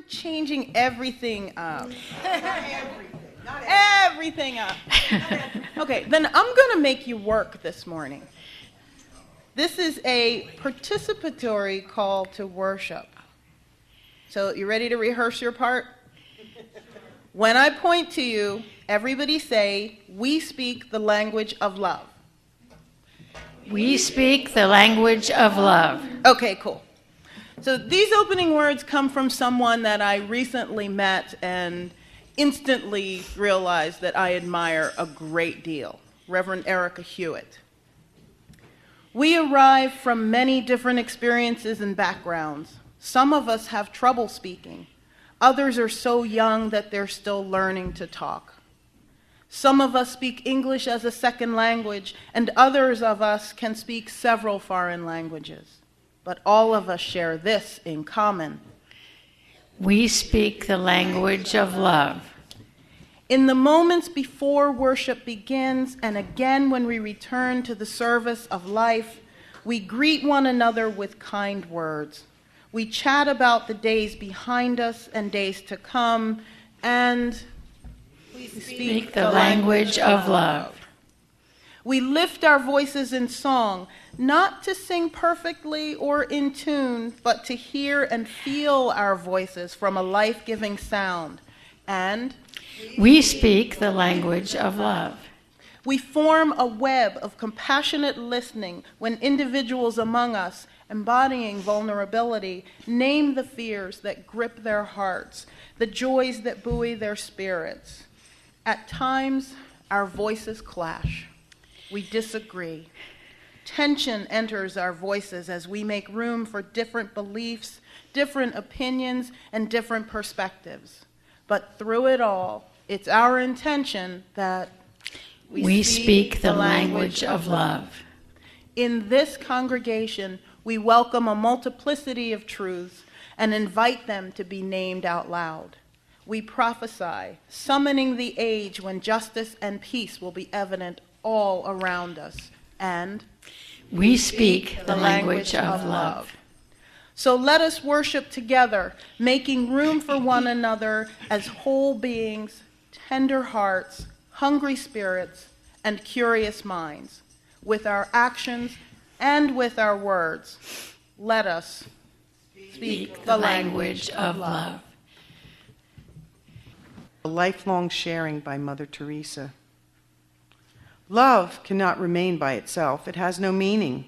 changing everything up. Not Everything up. Okay, then I'm going to make you work this morning. This is a participatory call to worship. So you ready to rehearse your part? When I point to you, everybody say, "We speak the language of love." We speak the language of love. Okay, cool. So these opening words come from someone that I recently met and instantly realized that I admire a great deal, Reverend Erica Hewitt. We arrive from many different experiences and backgrounds. Some of us have trouble speaking. Others are so young that they're still learning to talk. Some of us speak English as a second language, and others of us can speak several foreign languages. But all of us share this in common. We speak the language of love. In the moments before worship begins, and again when we return to the service of life, we greet one another with kind words. We chat about the days behind us and days to come, and we Speak the language of love. We lift our voices in song, not to sing perfectly or in tune, but to hear and feel our voices from a life-giving sound. And we speak the language of love. We form a web of compassionate listening when individuals among us, embodying vulnerability, name the fears that grip their hearts, the joys that buoy their spirits. At times, our voices clash. We disagree. Tension enters our voices as we make room for different beliefs, different opinions, and different perspectives. But through it all, it's our intention that we speak the language of love. In this congregation, we welcome a multiplicity of truths and invite them to be named out loud. We prophesy, summoning the age when justice and peace will be evident all around us. And we speak the language of love. So let us worship together, making room for one another as whole beings, tender hearts, hungry spirits, and curious minds. With our actions and with our words, let us speak the language of love. A lifelong sharing by Mother Teresa. Love cannot remain by itself. It has no meaning.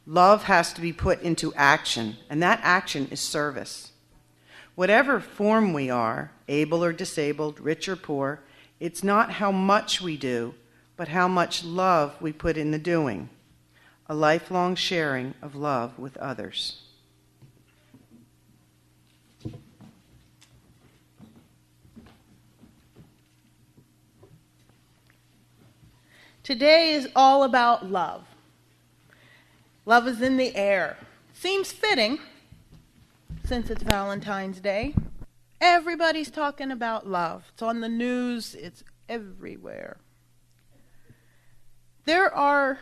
Love has to be put into action, and that action is service. Whatever form we are, able or disabled, rich or poor, it's not how much we do, but how much love we put in the doing. A lifelong sharing of love with others. Today is all about love. Love is in the air. Seems fitting, since it's Valentine's Day. Everybody's talking about love. It's on the news. It's everywhere. There are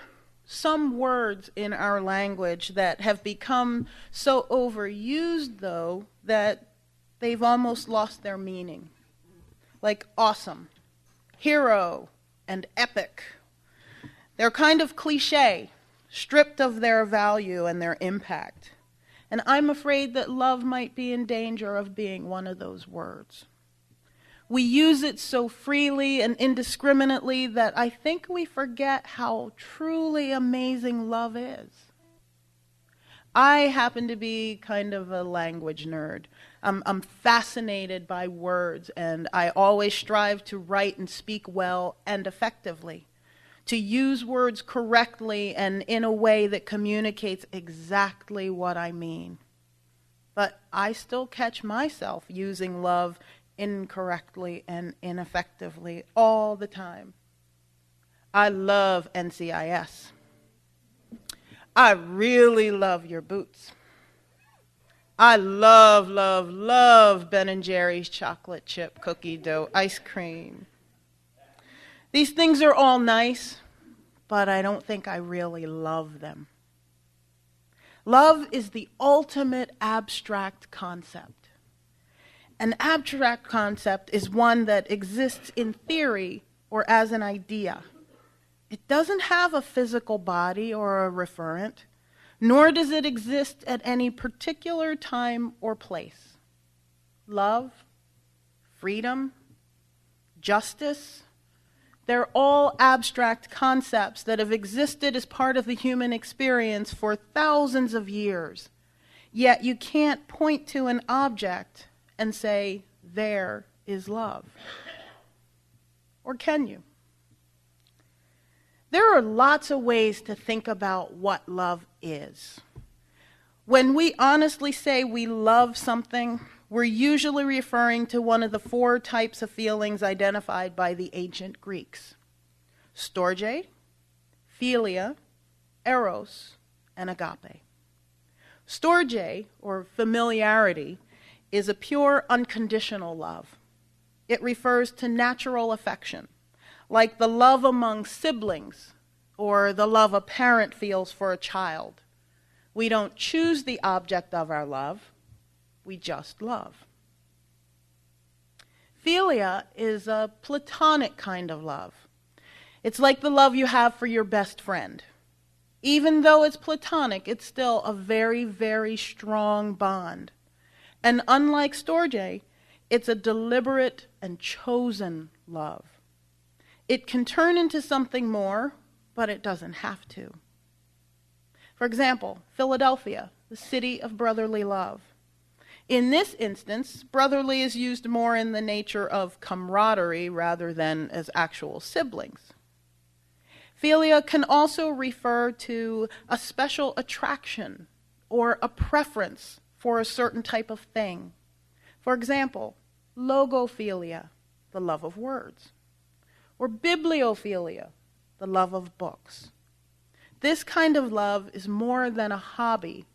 some words in our language that have become so overused, though, that they've almost lost their meaning. Like awesome, hero, and epic. They're kind of cliche, stripped of their value and their impact. And I'm afraid that love might be in danger of being one of those words. We use it so freely and indiscriminately that I think we forget how truly amazing love is. I happen to be kind of a language nerd. I'm fascinated by words, and I always strive to write and speak well and effectively, to use words correctly and in a way that communicates exactly what I mean. But I still catch myself using love incorrectly and ineffectively all the time. I love NCIS. I really love your boots. I love, love, love Ben & Jerry's chocolate chip cookie dough ice cream. These things are all nice, but I don't think I really love them. Love is the ultimate abstract concept. An abstract concept is one that exists in theory or as an idea. It doesn't have a physical body or a referent, nor does it exist at any particular time or place. Love, freedom, justice, they're all abstract concepts that have existed as part of the human experience for thousands of years. Yet you can't point to an object and say, there is love. Or can you? There are lots of ways to think about what love is. When we honestly say we love something, we're usually referring to one of the 4 types of feelings identified by the ancient Greeks: storge, philia, eros, and agape. Storge, or familiarity, is a pure unconditional love. It refers to natural affection, like the love among siblings or the love a parent feels for a child. We don't choose the object of our love, we just love. Philia is a platonic kind of love. It's like the love you have for your best friend. Even though it's platonic, it's still a very, very strong bond. And unlike storge, it's a deliberate and chosen love. It can turn into something more, but it doesn't have to. For example, Philadelphia, the city of brotherly love. In this instance, brotherly is used more in the nature of camaraderie rather than as actual siblings. Philia can also refer to a special attraction or a preference for a certain type of thing. For example, logophilia, the love of words, or bibliophilia, the love of books. This kind of love is more than a hobby.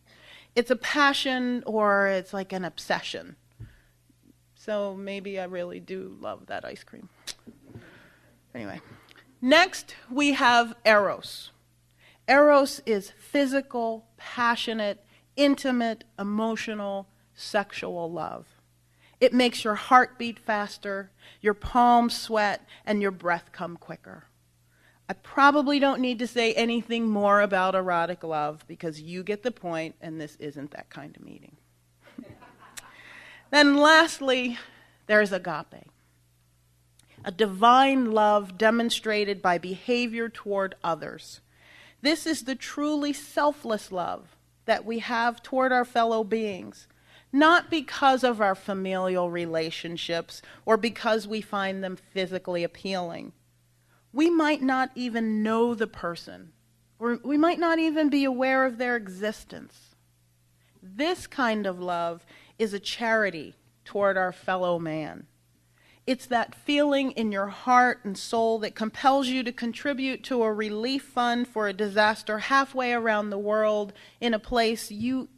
It's a passion, or it's like an obsession. So maybe I really do love that ice cream. Anyway, next we have eros. Eros is physical, passionate, intimate, emotional, sexual love. It makes your heart beat faster, your palms sweat, and your breath come quicker. I probably don't need to say anything more about erotic love because you get the point, and this isn't that kind of meeting. Then lastly, there's agape, a divine love demonstrated by behavior toward others. This is the truly selfless love that we have toward our fellow beings, not because of our familial relationships or because we find them physically appealing. We might not even know the person, or we might not even be aware of their existence. This kind of love is a charity toward our fellow man. It's that feeling in your heart and soul that compels you to contribute to a relief fund for a disaster halfway around the world in a place you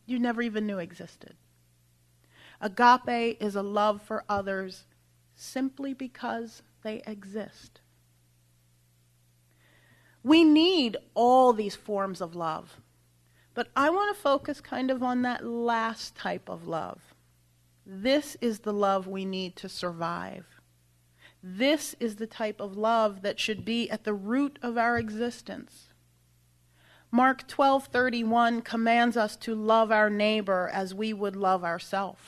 never even knew existed. Agape is a love for others simply because they exist. We need all these forms of love, but I want to focus kind of on that last type of love. This is the love we need to survive. This is the type of love that should be at the root of our existence. Mark 12:31 commands us to love our neighbor as we would love ourselves.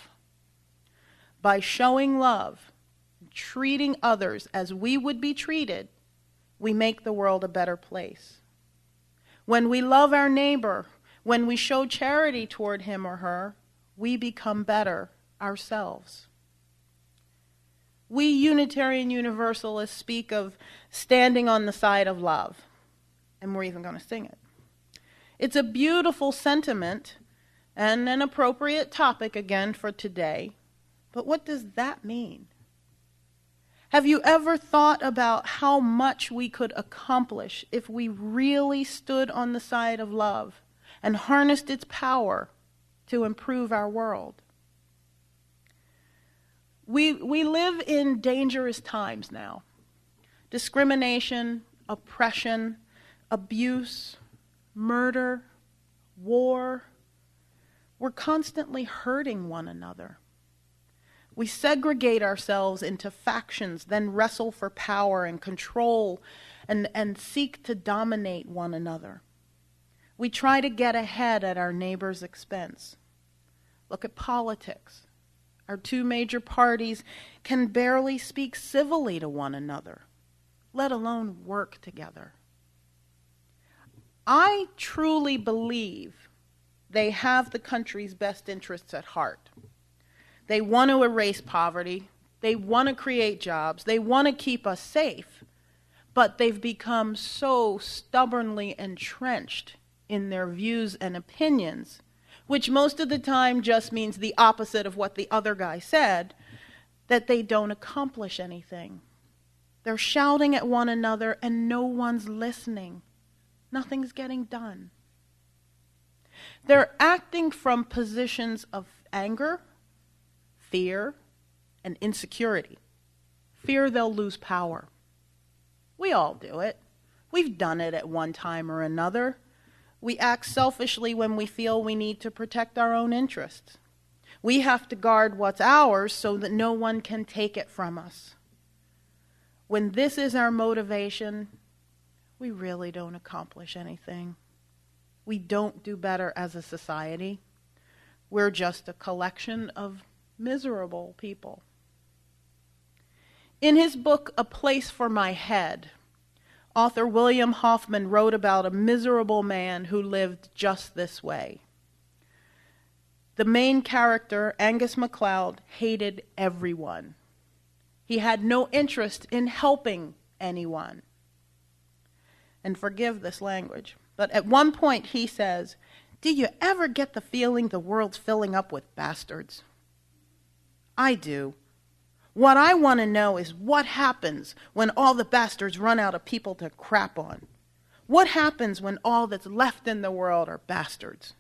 By showing love, treating others as we would be treated, we make the world a better place. When we love our neighbor, when we show charity toward him or her, we become better ourselves. We Unitarian Universalists speak of standing on the side of love, and we're even going to sing it. It's a beautiful sentiment and an appropriate topic again for today, but what does that mean? Have you ever thought about how much we could accomplish if we really stood on the side of love and harnessed its power to improve our world? We live in dangerous times now. Discrimination, oppression, abuse, murder, war. We're constantly hurting one another. We segregate ourselves into factions, then wrestle for power and control and seek to dominate one another. We try to get ahead at our neighbor's expense. Look at politics. Our two major parties can barely speak civilly to one another, let alone work together. I truly believe they have the country's best interests at heart. They want to erase poverty. They want to create jobs. They want to keep us safe. But they've become so stubbornly entrenched in their views and opinions, which most of the time just means the opposite of what the other guy said, that they don't accomplish anything. They're shouting at one another and no one's listening. Nothing's getting done. They're acting from positions of anger, fear, and insecurity. Fear they'll lose power. We all do it. We've done it at one time or another. We act selfishly when we feel we need to protect our own interests. We have to guard what's ours so that no one can take it from us. When this is our motivation, we really don't accomplish anything. We don't do better as a society. We're just a collection of miserable people. In his book, A Place for My Head, author William Hoffman wrote about a miserable man who lived just this way. The main character, Angus MacLeod, hated everyone. He had no interest in helping anyone. And forgive this language, but at one point he says, "Do you ever get the feeling the world's filling up with bastards? I do. What I want to know is what happens when all the bastards run out of people to crap on. What happens when all that's left in the world are bastards?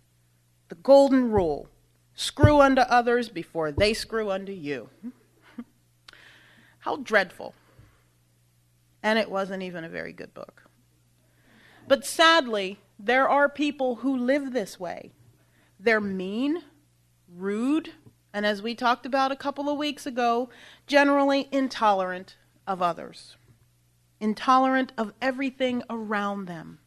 The golden rule, screw unto others before they screw unto you." How dreadful. And it wasn't even a very good book. But sadly, there are people who live this way. They're mean, rude, and as we talked about a couple of weeks ago, generally intolerant of others. Intolerant of everything around them.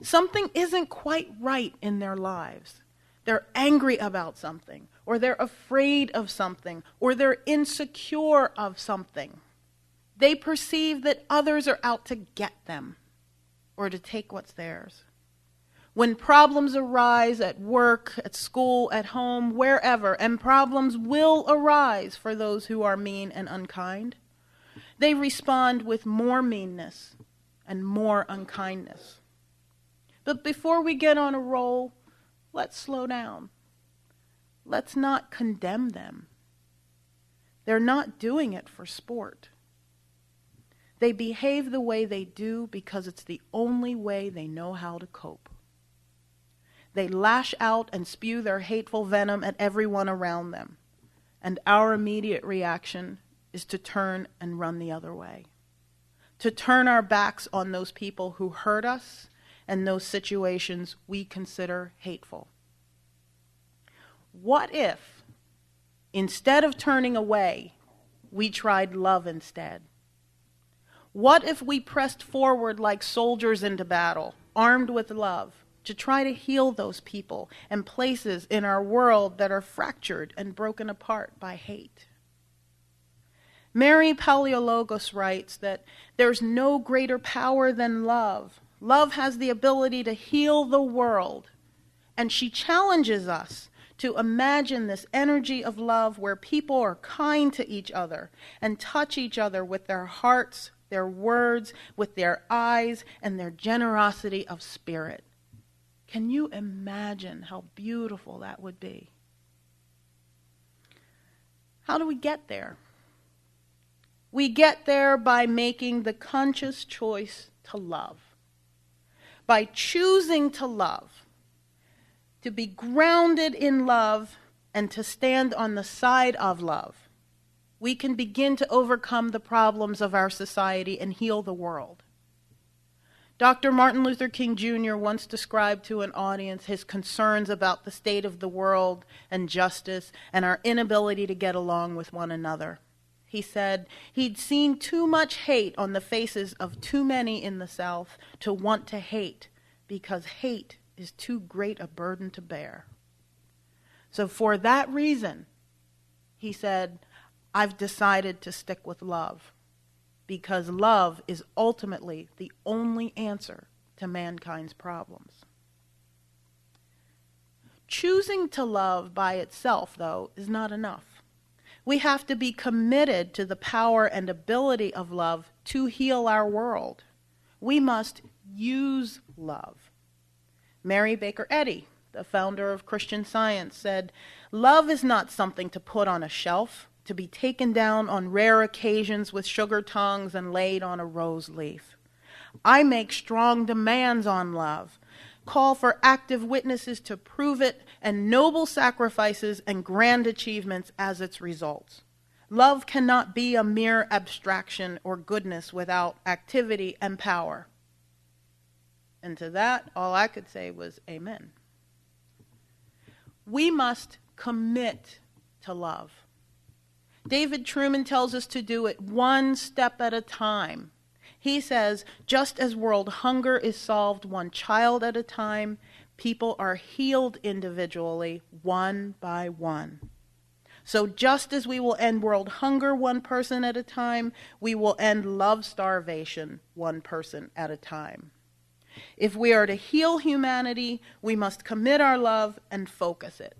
Something isn't quite right in their lives. They're angry about something, or they're afraid of something, or they're insecure of something. They perceive that others are out to get them, or to take what's theirs. When problems arise at work, at school, at home, wherever, and problems will arise for those who are mean and unkind, they respond with more meanness and more unkindness. But before we get on a roll, let's slow down. Let's not condemn them. They're not doing it for sport. They behave the way they do because it's the only way they know how to cope. They lash out and spew their hateful venom at everyone around them. And our immediate reaction is to turn and run the other way. To turn our backs on those people who hurt us and those situations we consider hateful. What if, instead of turning away, we tried love instead? What if we pressed forward like soldiers into battle, armed with love, to try to heal those people and places in our world that are fractured and broken apart by hate? Mary Paleologos writes that there's no greater power than love. Love has the ability to heal the world. And she challenges us to imagine this energy of love where people are kind to each other and touch each other with their hearts, their words, with their eyes, and their generosity of spirit. Can you imagine how beautiful that would be? How do we get there? We get there by making the conscious choice to love. By choosing to love, to be grounded in love, and to stand on the side of love, we can begin to overcome the problems of our society and heal the world. Dr. Martin Luther King Jr. once described to an audience his concerns about the state of the world and justice and our inability to get along with one another. He said he'd seen too much hate on the faces of too many in the South to want to hate, because hate is too great a burden to bear. So for that reason, he said, I've decided to stick with love, because love is ultimately the only answer to mankind's problems. Choosing to love by itself, though, is not enough. We have to be committed to the power and ability of love to heal our world. We must use love. Mary Baker Eddy, the founder of Christian Science, said, "Love is not something to put on a shelf, to be taken down on rare occasions with sugar tongues and laid on a rose leaf. I make strong demands on love, call for active witnesses to prove it, and noble sacrifices and grand achievements as its results. Love cannot be a mere abstraction or goodness without activity and power." And to that, all I could say was amen. We must commit to love. David Truman tells us to do it one step at a time. He says, just as world hunger is solved one child at a time, people are healed individually, one by one. So just as we will end world hunger one person at a time, we will end love starvation one person at a time. If we are to heal humanity, we must commit our love and focus it.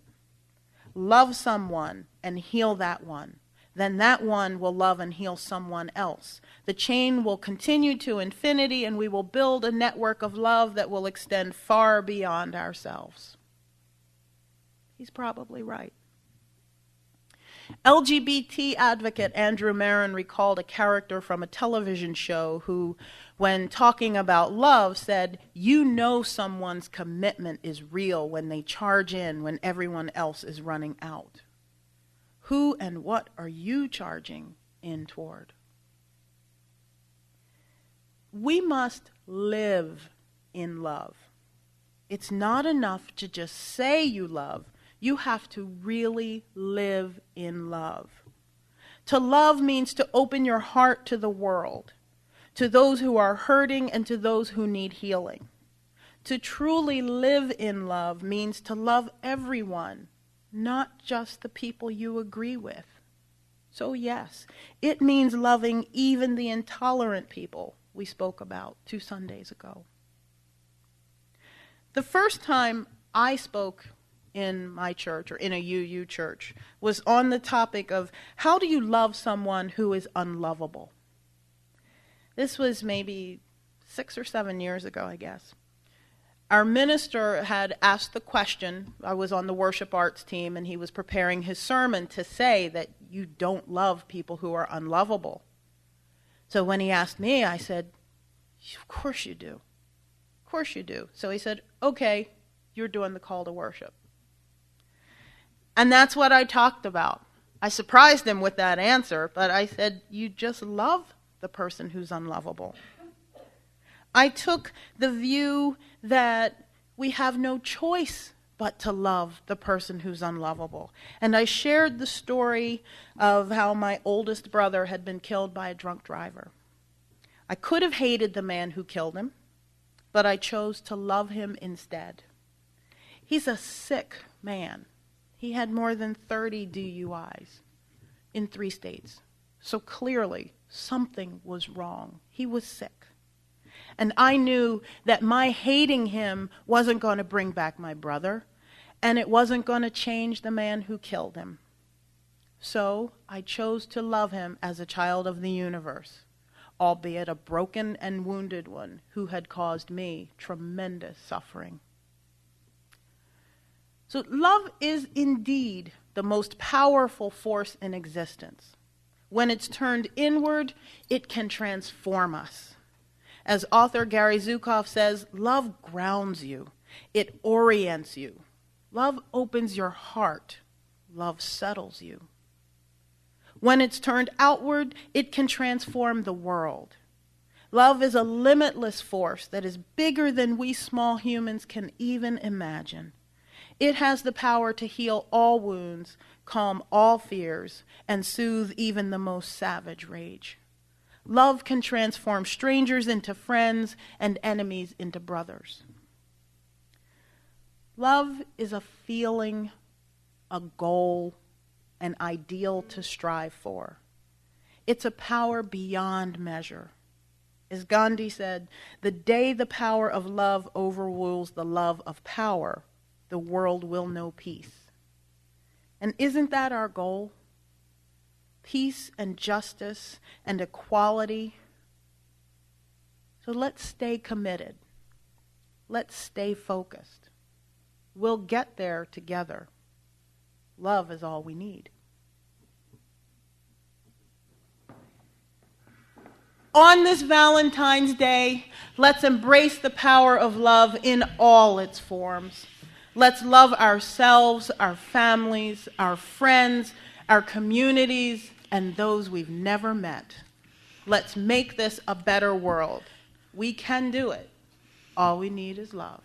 Love someone and heal that one. Then that one will love and heal someone else. The chain will continue to infinity, and we will build a network of love that will extend far beyond ourselves. He's probably right. LGBT advocate Andrew Marin recalled a character from a television show who, when talking about love, said, "You know someone's commitment is real when they charge in when everyone else is running out." Who and what are you charging in toward? We must live in love. It's not enough to just say you love. You have to really live in love. To love means to open your heart to the world, to those who are hurting and to those who need healing. To truly live in love means to love everyone, not just the people you agree with. So yes, it means loving even the intolerant people we spoke about 2 Sundays ago. The first time I spoke in my church, or in a UU church, was on the topic of how do you love someone who is unlovable? This was maybe 6 or 7 years ago, I guess. Our minister had asked the question. I was on the worship arts team, and he was preparing his sermon to say that you don't love people who are unlovable. So when he asked me, I said, "Of course you do. Of course you do." So he said, "Okay, you're doing the call to worship." And that's what I talked about. I surprised him with that answer, but I said, you just love the person who's unlovable. I took the view that we have no choice but to love the person who's unlovable. And I shared the story of how my oldest brother had been killed by a drunk driver. I could have hated the man who killed him, but I chose to love him instead. He's a sick man. He had more than 30 DUIs in 3 states. So clearly, something was wrong. He was sick. And I knew that my hating him wasn't going to bring back my brother, and it wasn't going to change the man who killed him. So I chose to love him as a child of the universe, albeit a broken and wounded one who had caused me tremendous suffering. So love is indeed the most powerful force in existence. When it's turned inward, it can transform us. As author Gary Zukav says, love grounds you. It orients you. Love opens your heart. Love settles you. When it's turned outward, it can transform the world. Love is a limitless force that is bigger than we small humans can even imagine. It has the power to heal all wounds, calm all fears, and soothe even the most savage rage. Love can transform strangers into friends and enemies into brothers. Love is a feeling, a goal, an ideal to strive for. It's a power beyond measure. As Gandhi said, the day the power of love overrules the love of power, the world will know peace. And isn't that our goal? Peace and justice and equality. So let's stay committed. Let's stay focused. We'll get there together. Love is all we need. On this Valentine's Day, let's embrace the power of love in all its forms. Let's love ourselves, our families, our friends, our communities, and those we've never met. Let's make this a better world. We can do it. All we need is love.